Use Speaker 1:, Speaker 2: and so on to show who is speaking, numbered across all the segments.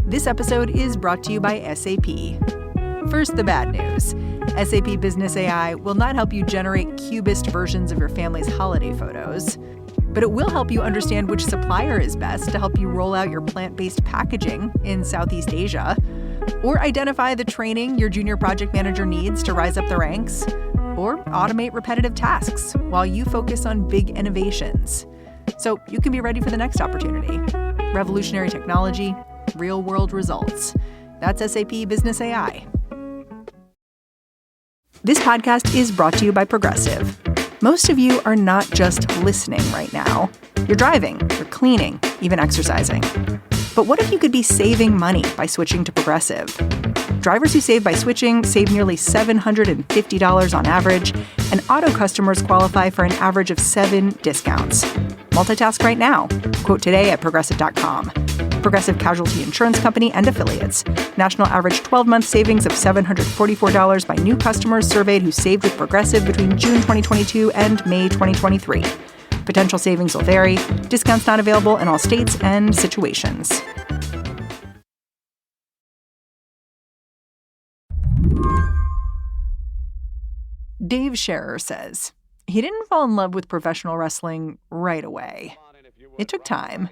Speaker 1: This episode is brought to you by SAP. First, the bad news. SAP Business AI will not help you generate cubist versions of your family's holiday photos, but it will help you understand which supplier is best to help you roll out your plant-based packaging in Southeast Asia, or identify the training your junior project manager needs to rise up the ranks, or automate repetitive tasks while you focus on big innovations. So you can be ready for the next opportunity. Revolutionary technology, real-world results. That's SAP Business AI. This podcast is brought to you by Progressive. Most of you are not just listening right now. You're driving, you're cleaning, even exercising. But what if you could be saving money by switching to Progressive? Drivers who save by switching save nearly $750 on average, and auto customers qualify for an average of 7 discounts. Multitask right now. Quote today at Progressive.com. Progressive Casualty Insurance Company and Affiliates. National average 12-month savings of $744 by new customers surveyed who saved with Progressive between June 2022 and May 2023. Potential savings will vary. Discounts not available in all states and situations. Dave Scherer says he didn't fall in love with professional wrestling right away. It took time.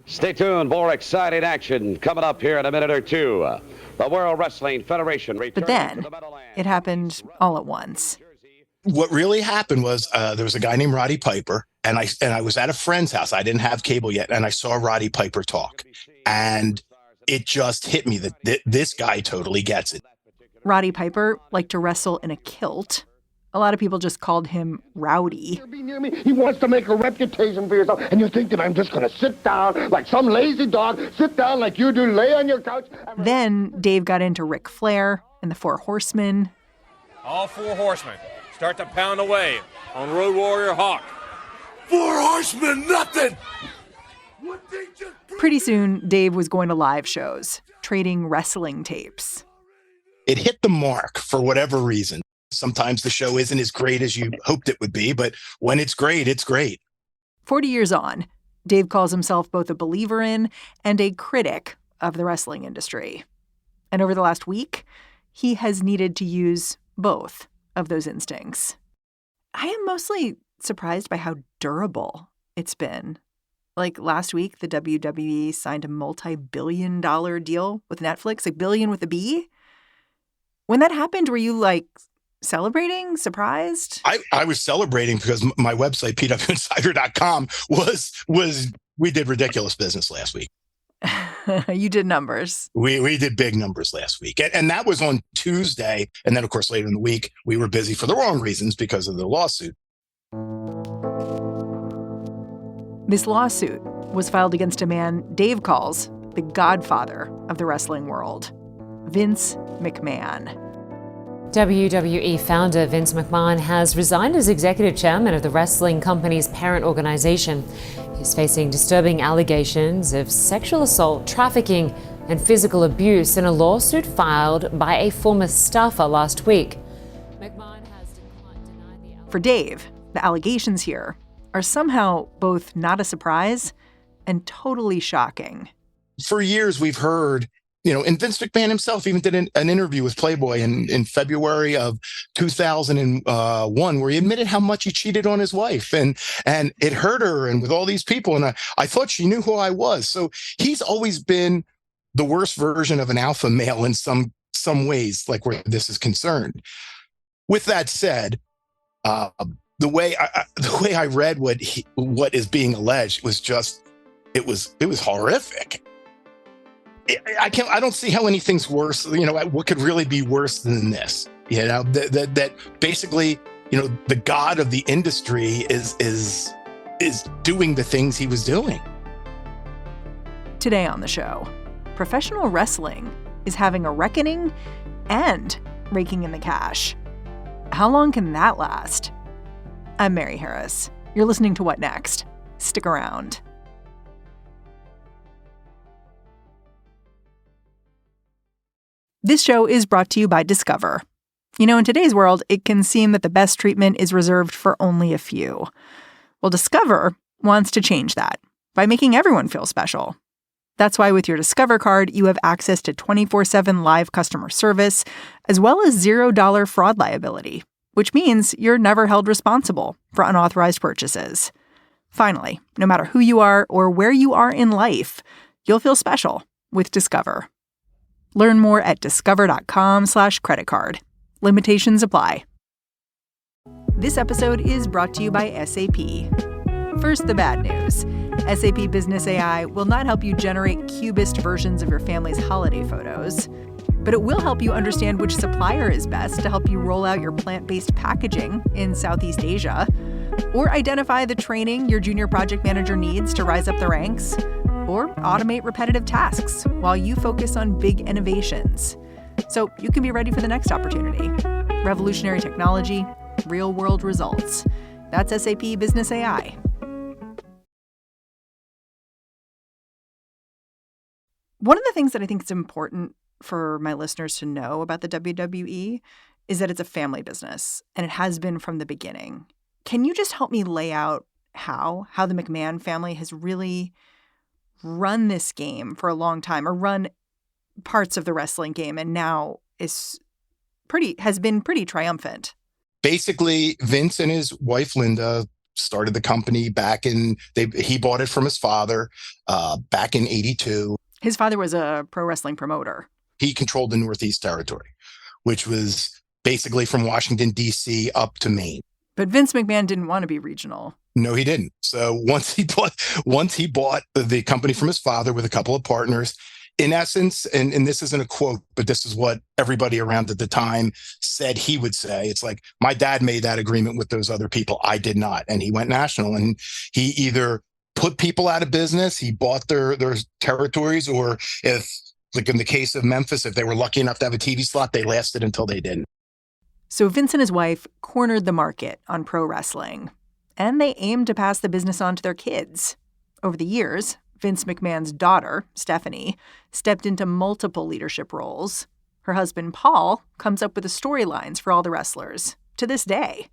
Speaker 2: Stay tuned. More exciting action coming up here in a minute or two. The World Wrestling Federation returns.
Speaker 1: But then it happened all at once.
Speaker 3: What really happened was there was a guy named Roddy Piper, and I was at a friend's house. I didn't have cable yet, and I saw Roddy Piper talk. And it just hit me that this guy totally gets it.
Speaker 1: Roddy Piper liked to wrestle in a kilt. A lot of people just called him Rowdy.
Speaker 4: He wants to make a reputation for yourself, and you think that I'm just going to sit down like some lazy dog, sit down like you do, lay on your couch.
Speaker 1: Then Dave got into Ric Flair and the Four Horsemen.
Speaker 5: All 4 horsemen start to pound away on Road Warrior Hawk.
Speaker 6: 4 horsemen, nothing!
Speaker 1: Pretty soon, Dave was going to live shows, trading wrestling tapes.
Speaker 3: It hit the mark for whatever reason. Sometimes the show isn't as great as you hoped it would be, but when it's great, it's great.
Speaker 1: 40 years on, Dave calls himself both a believer in and a critic of the wrestling industry. And over the last week, he has needed to use both of those instincts. I am mostly surprised by how durable it's been. Like last week, the WWE signed a multi-billion-dollar deal with Netflix, a billion with a B. When that happened, were you celebrating? Surprised?
Speaker 3: I was celebrating because my website, pwinsider.com, we did ridiculous business last week.
Speaker 1: You did numbers.
Speaker 3: We did big numbers last week. And that was on Tuesday. And then, of course, later in the week, we were busy for the wrong reasons because of the lawsuit.
Speaker 1: This lawsuit was filed against a man Dave calls the godfather of the wrestling world, Vince McMahon.
Speaker 7: WWE founder Vince McMahon has resigned as executive chairman of the wrestling company's parent organization. He's facing disturbing allegations of sexual assault, trafficking, and physical abuse in a lawsuit filed by a former staffer last week. McMahon has declined to deny the...
Speaker 1: For Dave, the allegations here are somehow both not a surprise and totally shocking.
Speaker 3: For years, we've heard, and Vince McMahon himself even did an interview with Playboy in February of 2001, where he admitted how much he cheated on his wife and it hurt her and with all these people. And I thought she knew who I was. So he's always been the worst version of an alpha male in some ways, like where this is concerned. With that said, the way I read what is being alleged was just, it was horrific. I don't see how anything's worse. What could really be worse than this? That basically, the god of the industry is doing the things he was doing.
Speaker 1: Today on the show, professional wrestling is having a reckoning and raking in the cash. How long can that last? I'm Mary Harris. You're listening to What Next? Stick around. This show is brought to you by Discover. In today's world, it can seem that the best treatment is reserved for only a few. Well, Discover wants to change that by making everyone feel special. That's why with your Discover card, you have access to 24/7 live customer service, as well as $0 fraud liability, which means you're never held responsible for unauthorized purchases. Finally, no matter who you are or where you are in life, you'll feel special with Discover. Learn more at discover.com/creditcard. Limitations apply. This episode is brought to you by SAP. First, the bad news. SAP Business AI will not help you generate cubist versions of your family's holiday photos, but it will help you understand which supplier is best to help you roll out your plant-based packaging in Southeast Asia, or identify the training your junior project manager needs to rise up the ranks, or automate repetitive tasks while you focus on big innovations. So you can be ready for the next opportunity. Revolutionary technology, real-world results. That's SAP Business AI. One of the things that I think is important for my listeners to know about the WWE is that it's a family business, and it has been from the beginning. Can you just help me lay out how the McMahon family has really run this game for a long time, or run parts of the wrestling game, and now has been pretty triumphant?
Speaker 3: Basically, Vince and his wife, Linda, started the company he bought it from his father back in 82.
Speaker 1: His father was a pro wrestling promoter.
Speaker 3: He controlled the Northeast Territory, which was basically from Washington, D.C. up to Maine.
Speaker 1: But Vince McMahon didn't want to be regional.
Speaker 3: No, he didn't. So once he bought the company from his father with a couple of partners, in essence, and this isn't a quote, but this is what everybody around at the time said he would say. It's like, my dad made that agreement with those other people. I did not. And he went national, and he either put people out of business, he bought their territories, or if, like in the case of Memphis, if they were lucky enough to have a TV slot, they lasted until they didn't.
Speaker 1: So Vince and his wife cornered the market on pro wrestling, and they aimed to pass the business on to their kids. Over the years, Vince McMahon's daughter, Stephanie, stepped into multiple leadership roles. Her husband, Paul, comes up with the storylines for all the wrestlers to this day.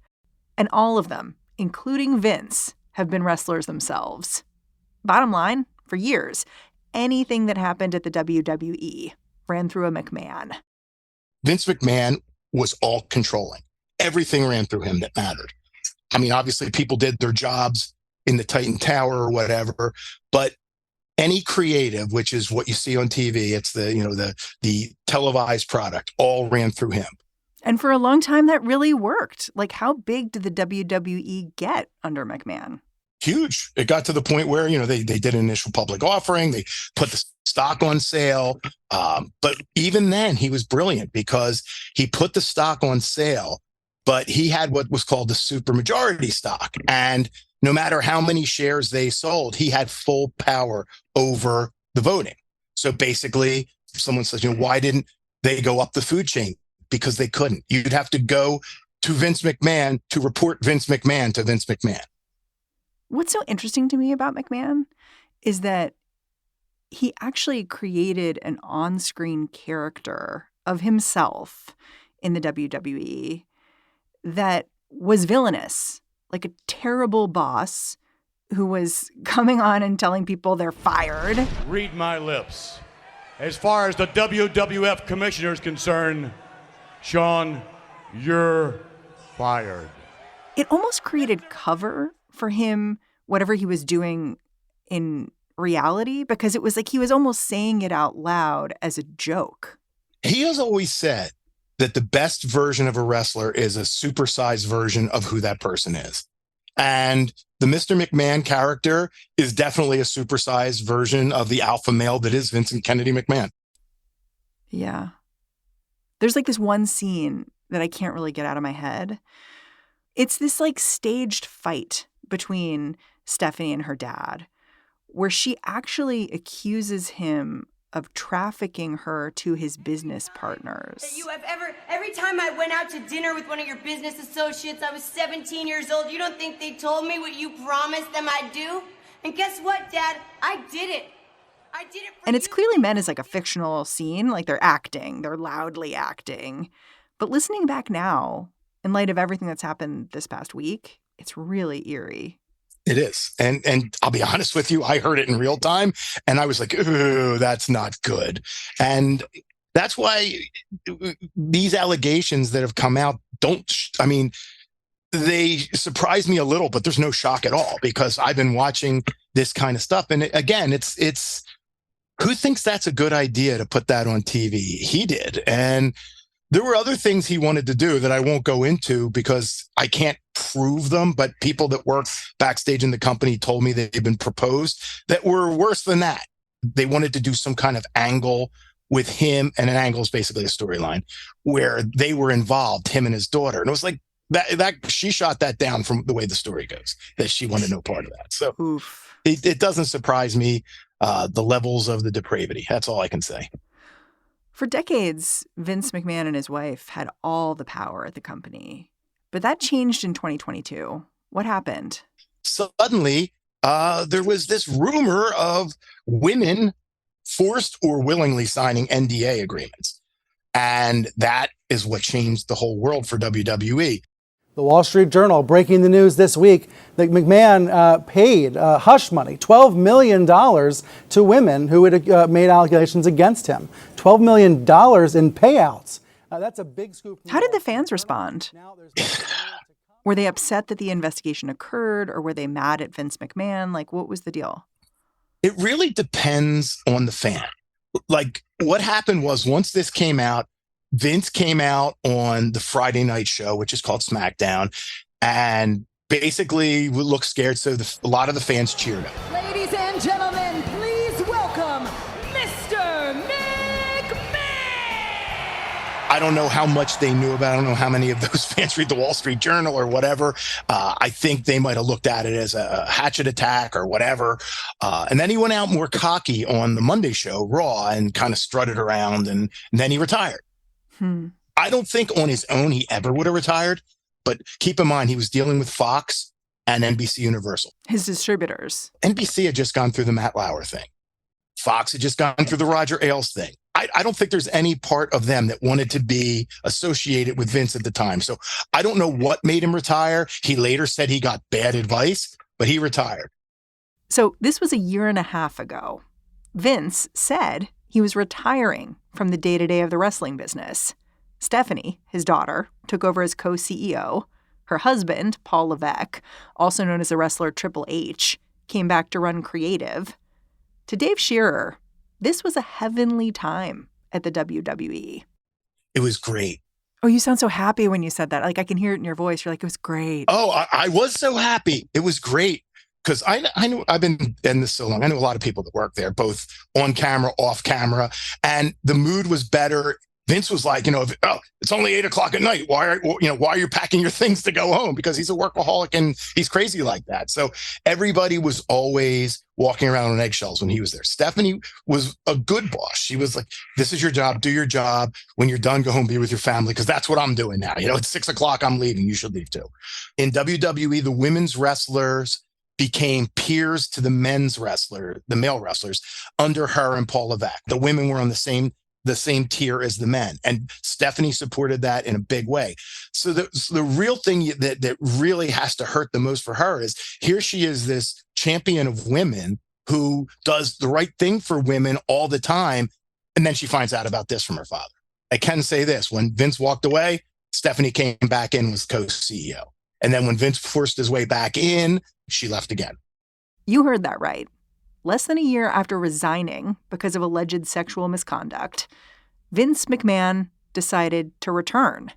Speaker 1: And all of them, including Vince, have been wrestlers themselves. Bottom line, for years, anything that happened at the WWE ran through a McMahon.
Speaker 3: Vince McMahon was all controlling. Everything ran through him that mattered. I mean, obviously people did their jobs in the Titan Tower or whatever, but any creative, which is what you see on TV, it's the televised product, all ran through him.
Speaker 1: And for a long time, that really worked. Like, how big did the WWE get under McMahon?
Speaker 3: Huge. It got to the point where, they did an initial public offering. They put the stock on sale. But even then, he was brilliant because he put the stock on sale, but he had what was called the supermajority stock. And no matter how many shares they sold, he had full power over the voting. So basically, if someone says, why didn't they go up the food chain? Because they couldn't. You'd have to go to Vince McMahon to report Vince McMahon to Vince McMahon.
Speaker 1: What's so interesting to me about McMahon is that he actually created an on-screen character of himself in the WWE that was villainous, like a terrible boss who was coming on and telling people they're fired.
Speaker 6: Read my lips. As far as the WWF commissioner is concerned, Sean, you're fired.
Speaker 1: It almost created cover for him, whatever he was doing in reality, because it was like he was almost saying it out loud as a joke.
Speaker 3: He has always said that the best version of a wrestler is a supersized version of who that person is. And the Mr. McMahon character is definitely a supersized version of the alpha male that is Vincent Kennedy McMahon.
Speaker 1: Yeah. There's like this one scene that I can't really get out of my head. It's this like staged fight between Stephanie and her dad, where she actually accuses him of trafficking her to his business partners.
Speaker 8: Every time I went out to dinner with one of your business associates, I was 17 years old. You don't think they told me what you promised them I'd do? And guess what, Dad? I did it.
Speaker 1: And it's clearly meant as like a fictional scene, like they're acting, they're loudly acting. But listening back now, in light of everything that's happened this past week, it's really eerie.
Speaker 3: It is. And I'll be honest with you, I heard it in real time and I was like, ooh, that's not good. And that's why these allegations that have come out they surprise me a little, but there's no shock at all because I've been watching this kind of stuff. And again, it's who thinks that's a good idea to put that on TV? He did. And there were other things he wanted to do that I won't go into because I can't prove them, but people that work backstage in the company told me that they've been proposed that were worse than that. They wanted to do some kind of angle with him, and an angle is basically a storyline where they were involved, him and his daughter. And it was like that she shot that down from the way the story goes, that she wanted no part of that. So it doesn't surprise me, the levels of the depravity. That's all I can say.
Speaker 1: For decades, Vince McMahon and his wife had all the power at the company. But that changed in 2022. What happened?
Speaker 3: Suddenly, there was this rumor of women forced or willingly signing NDA agreements. And that is what changed the whole world for WWE.
Speaker 9: The Wall Street Journal breaking the news this week that McMahon paid hush money, $12 million to women who had made allegations against him. $12 million in payouts. That's a big scoop.
Speaker 1: How did the fans respond? Were they upset that the investigation occurred, or were they mad at Vince McMahon? Like, what was the deal?
Speaker 3: It really depends on the fan. Like, what happened was once this came out, Vince came out on the Friday night show, which is called SmackDown, and basically looked scared. So a lot of the fans cheered him.
Speaker 10: Ladies and gentlemen, please welcome Mr. McMahon.
Speaker 3: I don't know how much they knew about it. I don't know how many of those fans read the Wall Street Journal or whatever. I think they might have looked at it as a hatchet attack or whatever. And then he went out more cocky on the Monday show, Raw, and kind of strutted around, and then he retired. I don't think on his own he ever would have retired, but keep in mind he was dealing with Fox and NBC Universal.
Speaker 1: His distributors.
Speaker 3: NBC had just gone through the Matt Lauer thing. Fox had just gone through the Roger Ailes thing. I don't think there's any part of them that wanted to be associated with Vince at the time. So I don't know what made him retire. He later said he got bad advice, but he retired.
Speaker 1: So this was a year and a half ago. Vince said he was retiring from the day-to-day of the wrestling business. Stephanie, his daughter, took over as co-CEO. Her husband, Paul Levesque, also known as the wrestler Triple H, came back to run creative. To Dave Scherer, this was a heavenly time at the WWE.
Speaker 3: It was great.
Speaker 1: Oh, you sound so happy when you said that. Like, I can hear it in your voice. You're like, it was great.
Speaker 3: Oh, I was so happy. It was great. Because I know I've been in this so long. I know a lot of people that work there, both on camera, off camera, and the mood was better. Vince was like, it's only 8:00 at night. Why are you packing your things to go home? Because he's a workaholic and he's crazy like that. So everybody was always walking around on eggshells when he was there. Stephanie was a good boss. She was like, this is your job. Do your job. When you're done, go home, be with your family. Because that's what I'm doing now. It's 6:00. I'm leaving. You should leave too. In WWE, the women's wrestlers became peers to the male wrestlers under her and Paul Levesque. The women were on the same tier as the men. And Stephanie supported that in a big way. So the real thing that really has to hurt the most for her is here she is, this champion of women who does the right thing for women all the time. And then she finds out about this from her father. I can say this, when Vince walked away, Stephanie came back in, was co-CEO. And then when Vince forced his way back in, she left again.
Speaker 1: You heard that right. Less than a year after resigning because of alleged sexual misconduct, Vince McMahon decided to return.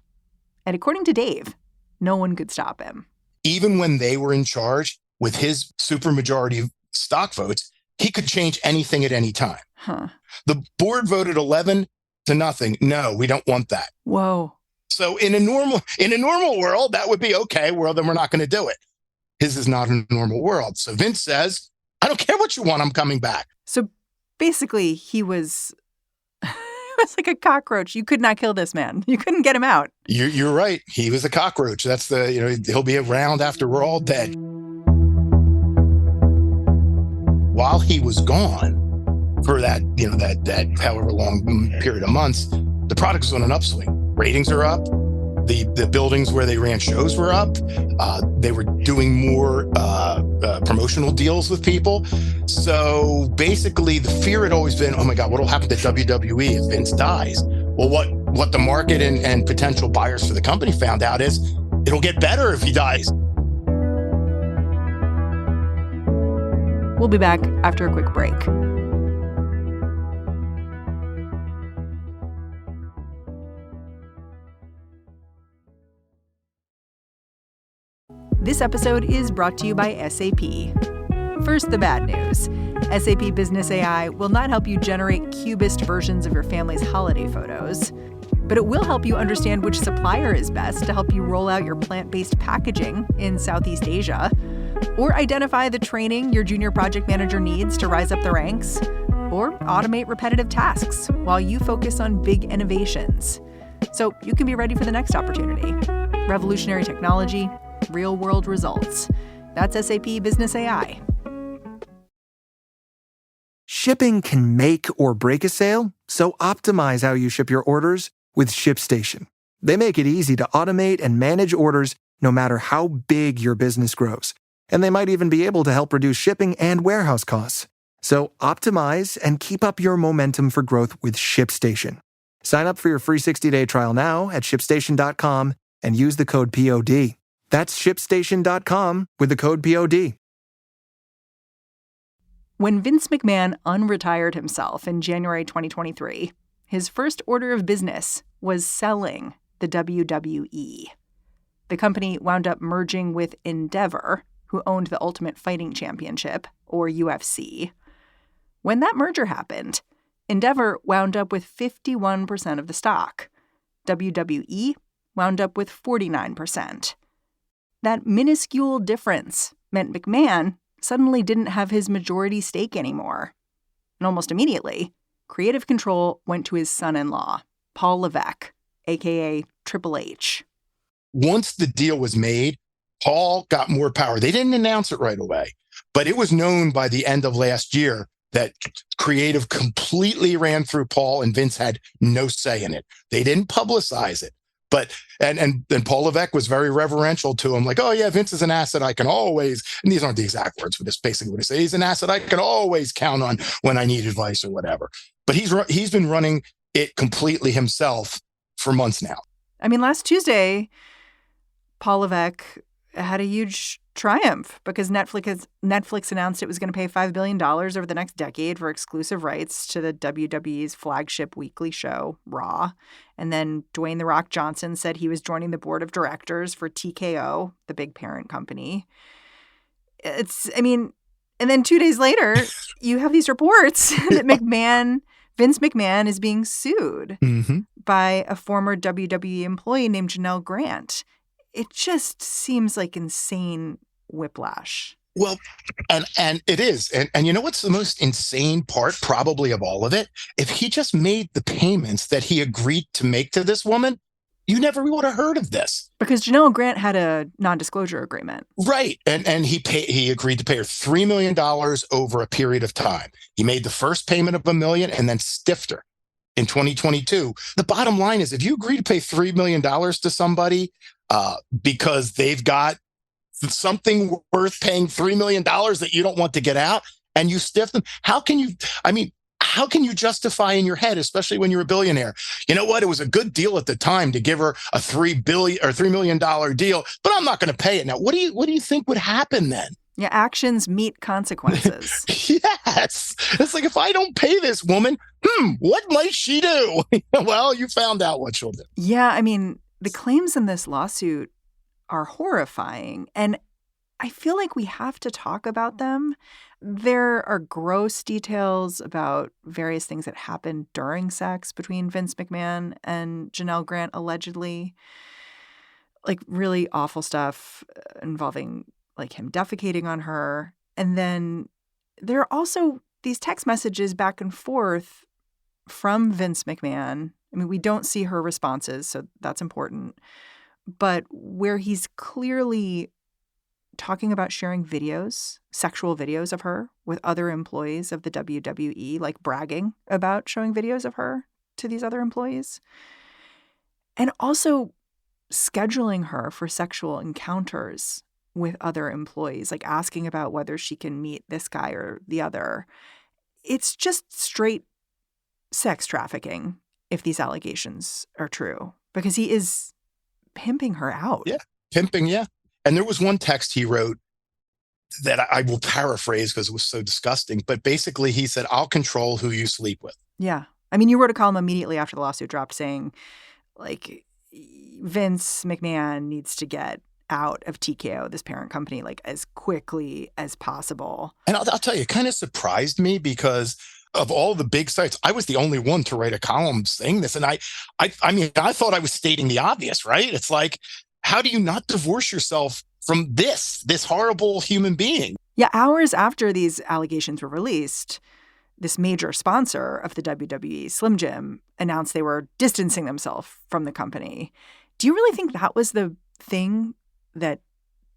Speaker 1: And according to Dave, no one could stop him.
Speaker 3: Even when they were in charge, with his supermajority of stock votes, he could change anything at any time. The board voted 11-0. No, we don't want that.
Speaker 1: Whoa.
Speaker 3: So in a normal world, that would be okay. Well, then we're not going to do it. His is not a normal world. So Vince says, I don't care what you want. I'm coming back. So
Speaker 1: basically, he was like a cockroach. You could not kill this man. You couldn't get him out.
Speaker 3: You're right. He was a cockroach. That's he'll be around after we're all dead. While he was gone for that however long period of months, the product was on an upswing. Ratings are up. The buildings where they ran shows were up. They were doing more promotional deals with people. So basically, the fear had always been, oh my God, what will happen to WWE if Vince dies? Well, what the market and potential buyers for the company found out is it'll get better if he dies.
Speaker 1: We'll be back after a quick break. This episode is brought to you by SAP. First, the bad news. SAP Business AI will not help you generate cubist versions of your family's holiday photos, but it will help you understand which supplier is best to help you roll out your plant-based packaging in Southeast Asia, or identify the training your junior project manager needs to rise up the ranks, or automate repetitive tasks while you focus on big innovations. So you can be ready for the next opportunity. Revolutionary technology, real-world results. That's SAP Business AI.
Speaker 11: Shipping can make or break a sale, so optimize how you ship your orders with ShipStation. They make it easy to automate and manage orders no matter how big your business grows. And they might even be able to help reduce shipping and warehouse costs. So optimize and keep up your momentum for growth with ShipStation. Sign up for your free 60-day trial now at ShipStation.com and use the code POD. That's ShipStation.com with the code POD.
Speaker 1: When Vince McMahon unretired himself in January 2023, his first order of business was selling the WWE. The company wound up merging with Endeavor, who owned the Ultimate Fighting Championship, or UFC. When that merger happened, Endeavor wound up with 51% of the stock. WWE wound up with 49%. That minuscule difference meant McMahon suddenly didn't have his majority stake anymore. And almost immediately, creative control went to his son-in-law, Paul Levesque, a.k.a. Triple H.
Speaker 3: Once the deal was made, Paul got more power. They didn't announce it right away, but it was known by the end of last year that creative completely ran through Paul and Vince had no say in it. They didn't publicize it. But and Paul Levesque was very reverential to him, like, oh, yeah, Vince is an asset I can always, and these aren't the exact words, but it's basically what he said. He's an asset I can always count on when I need advice or whatever. But he's been running it completely himself for months now.
Speaker 1: I mean, last Tuesday, Paul Levesque had a huge triumph because Netflix announced it was going to pay $5 billion over the next decade for exclusive rights to the WWE's flagship weekly show, Raw. And then Dwayne "The Rock" Johnson said he was joining the board of directors for TKO, the big parent company. And then 2 days later, you have these reports that Vince McMahon is being sued by a former WWE employee named Janelle Grant. It just seems like insane whiplash.
Speaker 3: Well, and it is. And you know what's the most insane part probably of all of it? If he just made the payments that he agreed to make to this woman, you never would have heard of this.
Speaker 1: Because Janelle Grant had a non-disclosure agreement.
Speaker 3: Right. And he agreed to pay her $3 million over a period of time. He made the first payment of $1 million and then stiffed her in 2022. The bottom line is if you agree to pay $3 million to somebody because they've got something worth paying $3 million that you don't want to get out and you stiff them, how can you justify in your head, especially when you're a billionaire? You know what? It was a good deal at the time to give her a $3 million deal, but I'm not going to pay it now. What do you think would happen then?
Speaker 1: Yeah, actions meet consequences.
Speaker 3: Yes. It's like, if I don't pay this woman, what might she do? Well, you found out what she'll do.
Speaker 1: Yeah, I mean, the claims in this lawsuit are horrifying, and I feel like we have to talk about them. There are gross details about various things that happened during sex between Vince McMahon and Janelle Grant, allegedly. Like really awful stuff involving like him defecating on her. And then there are also these text messages back and forth from Vince McMahon. I mean, we don't see her responses, so that's important. But where he's clearly talking about sharing videos, sexual videos of her with other employees of the WWE, like bragging about showing videos of her to these other employees. And also scheduling her for sexual encounters with other employees, like asking about whether she can meet this guy or the other. It's just straight sex trafficking if these allegations are true, because he is pimping her out.
Speaker 3: Yeah, pimping, yeah. And there was one text he wrote that I will paraphrase because it was so disgusting. But basically, he said, I'll control who you sleep with.
Speaker 1: Yeah. I mean, you wrote a column immediately after the lawsuit dropped saying, like, Vince McMahon needs to get out of TKO, this parent company, like as quickly as possible.
Speaker 3: And I'll tell you, it kind of surprised me because of all the big sites, I was the only one to write a column saying this. And I mean, I thought I was stating the obvious, right? It's like, how do you not divorce yourself from this horrible human being?
Speaker 1: Yeah, hours after these allegations were released, this major sponsor of the WWE, Slim Jim, announced they were distancing themselves from the company. Do you really think that was the thing that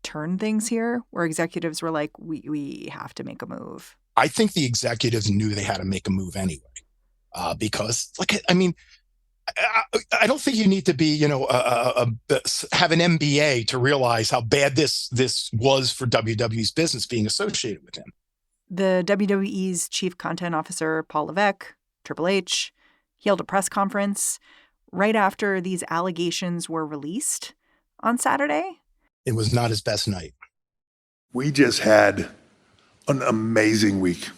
Speaker 1: turned things here, where executives were like, we have to make a move?
Speaker 3: I think the executives knew they had to make a move anyway, because, like, I mean, I don't think you need to be, have an MBA to realize how bad this was for WWE's business being associated with him.
Speaker 1: The WWE's chief content officer, Paul Levesque, Triple H, he held a press conference right after these allegations were released on Saturday.
Speaker 3: It was not his best night.
Speaker 12: We just had an amazing week.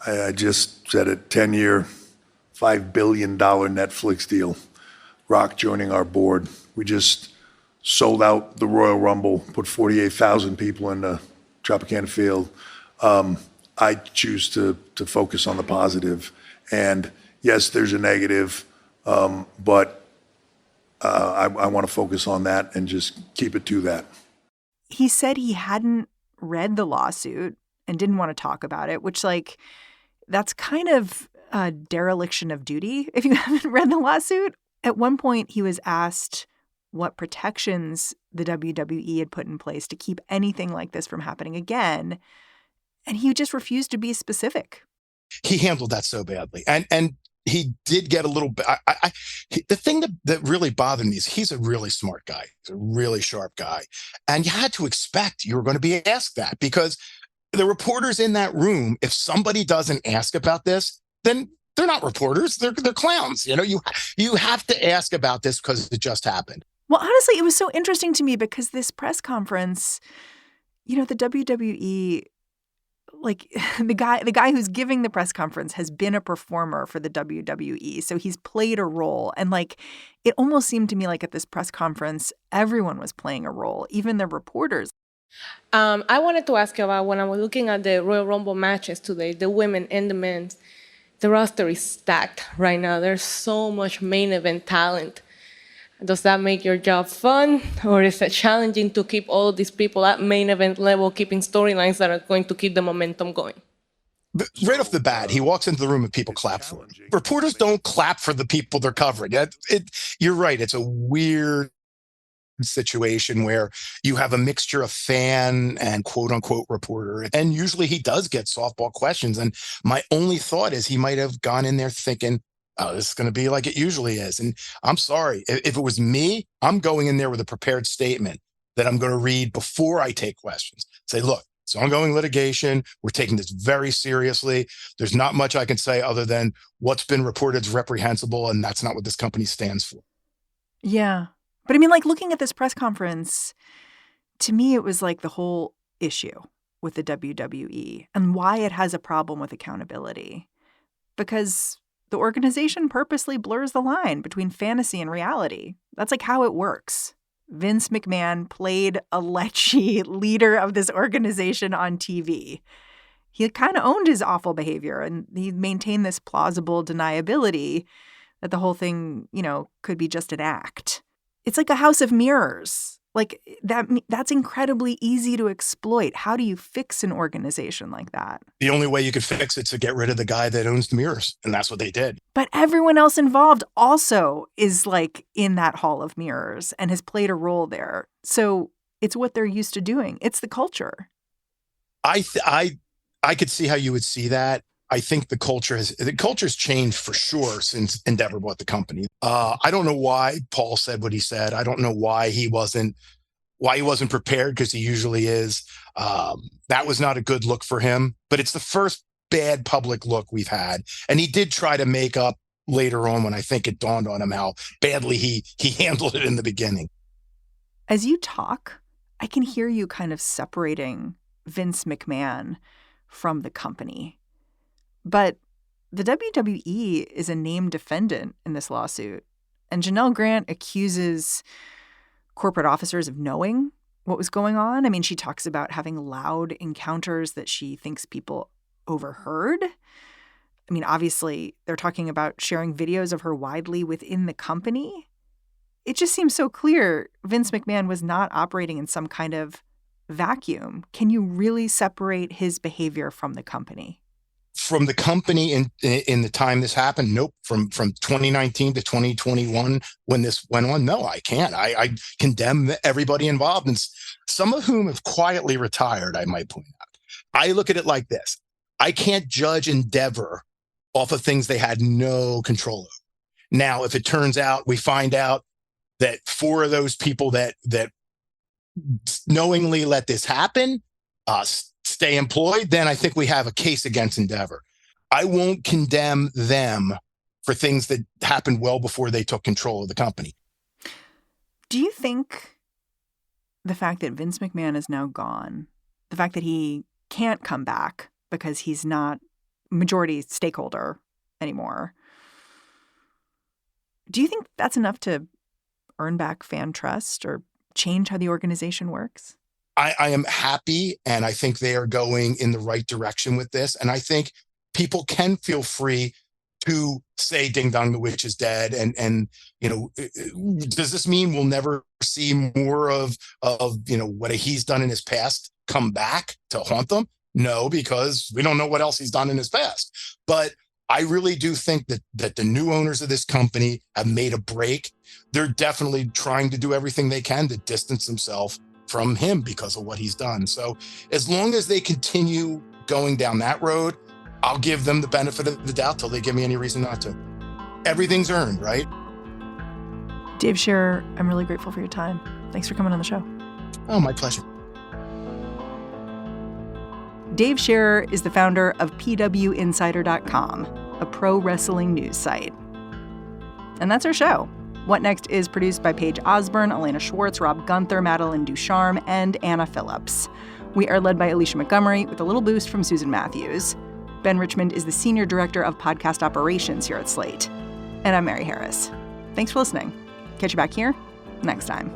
Speaker 12: I just said it, 10-year, $5 billion Netflix deal. Rock joining our board. We just sold out the Royal Rumble, put 48,000 people in the Tropicana Field. I choose to focus on the positive. And yes, there's a negative, but I want to focus on that and just keep it to that.
Speaker 1: He said he hadn't read the lawsuit and didn't want to talk about it, which, like, that's kind of a dereliction of duty if you haven't read the lawsuit. At one point, he was asked what protections the WWE had put in place to keep anything like this from happening again, and he just refused to be specific.
Speaker 3: He handled that so badly. And he did get a little bit. The thing that really bothered me is he's a really smart guy. He's a really sharp guy. And you had to expect you were going to be asked that, because the reporters in that room, if somebody doesn't ask about this, then they're not reporters. They're clowns. You have to ask about this because it just happened.
Speaker 1: Well, honestly, it was so interesting to me because this press conference, the WWE, like the guy who's giving the press conference has been a performer for the WWE. So he's played a role. And like, it almost seemed to me like at this press conference, everyone was playing a role, even the reporters.
Speaker 13: I wanted to ask you about when I was looking at the Royal Rumble matches today, the women and the men's, the roster is stacked right now. There's so much main event talent. Does that make your job fun, or is it challenging to keep all these people at main event level, keeping storylines that are going to keep the momentum going?
Speaker 3: Right off the bat, he walks into the room and people clap for him. Reporters don't clap for the people they're covering. You're right. It's a weird situation where you have a mixture of fan and quote unquote reporter. And usually he does get softball questions. And my only thought is he might have gone in there thinking, oh, this is going to be like it usually is. And I'm sorry, if it was me, I'm going in there with a prepared statement that I'm going to read before I take questions. Say, look, it's ongoing litigation. We're taking this very seriously. There's not much I can say other than what's been reported is reprehensible, and that's not what this company stands for.
Speaker 1: Yeah. But I mean, like, looking at this press conference, to me, it was like the whole issue with the WWE and why it has a problem with accountability. Because the organization purposely blurs the line between fantasy and reality. That's like how it works. Vince McMahon played a lechy leader of this organization on TV. He kind of owned his awful behavior, and he maintained this plausible deniability that the whole thing, could be just an act. It's like a house of mirrors. Like that's incredibly easy to exploit. How do you fix an organization like that?
Speaker 3: The only way you could fix it is to get rid of the guy that owns the mirrors. And that's what they did.
Speaker 1: But everyone else involved also is like in that hall of mirrors and has played a role there. So it's what they're used to doing. It's the culture.
Speaker 3: I could see how you would see that. I think the culture's changed for sure since Endeavor bought the company. I don't know why Paul said what he said. I don't know why he wasn't prepared, because he usually is. That was not a good look for him, but it's the first bad public look we've had. And he did try to make up later on when I think it dawned on him how badly he handled it in the beginning.
Speaker 1: As you talk, I can hear you kind of separating Vince McMahon from the company. But the WWE is a named defendant in this lawsuit. And Janelle Grant accuses corporate officers of knowing what was going on. I mean, she talks about having loud encounters that she thinks people overheard. I mean, obviously, they're talking about sharing videos of her widely within the company. It just seems so clear Vince McMahon was not operating in some kind of vacuum. Can you really separate his behavior from the company?
Speaker 3: From the company in the time this happened? Nope. From 2019 to 2021, when this went on, no, I can't. I condemn everybody involved, and some of whom have quietly retired, I might point out. I look at it like this. I can't judge Endeavor off of things they had no control over. Now, if it turns out, we find out that 4 of those people that knowingly let this happen stay employed, then I think we have a case against Endeavor. I won't condemn them for things that happened well before they took control of the company.
Speaker 1: Do you think the fact that Vince McMahon is now gone, the fact that he can't come back because he's not majority stakeholder anymore, do you think that's enough to earn back fan trust or change how the organization works?
Speaker 3: I am happy, and I think they are going in the right direction with this. And I think people can feel free to say "Ding Dong, the witch is dead." And does this mean we'll never see more of what he's done in his past come back to haunt them? No, because we don't know what else he's done in his past. But I really do think that the new owners of this company have made a break. They're definitely trying to do everything they can to distance themselves from him because of what he's done. So as long as they continue going down that road, I'll give them the benefit of the doubt till they give me any reason not to. Everything's earned, right?
Speaker 1: Dave Scherer, I'm really grateful for your time. Thanks for coming on the show.
Speaker 3: Oh, my pleasure.
Speaker 1: Dave Scherer is the founder of PWInsider.com, a pro wrestling news site. And that's our show. What Next is produced by Paige Osborne, Elena Schwartz, Rob Gunther, Madeline Ducharme, and Anna Phillips. We are led by Alicia Montgomery with a little boost from Susan Matthews. Ben Richmond is the Senior Director of Podcast Operations here at Slate. And I'm Mary Harris. Thanks for listening. Catch you back here next time.